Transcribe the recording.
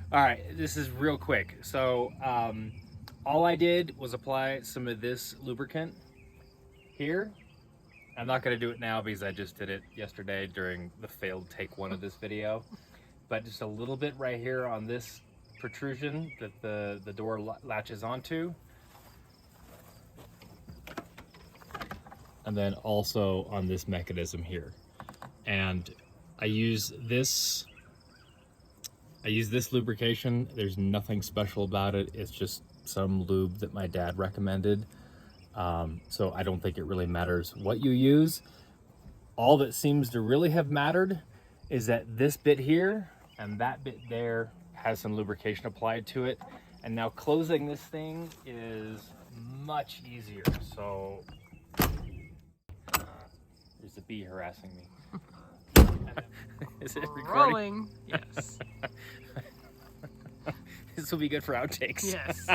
All right, this is real quick. So all I did was apply some of this lubricant here. I'm not going to do it now because I just did it yesterday during the failed take one of this video. But just a little bit right here on this protrusion that the door latches onto. And then also on this mechanism here. And I use this lubrication. There's nothing special about it. It's just some lube that my dad recommended. So I don't think it really matters what you use. All that seems to really have mattered is that this bit here and that bit there has some lubrication applied to it. And now closing this thing is much easier. So there's a bee harassing me. Is it recording? Rolling. Yes. This will be good for outtakes. Yes.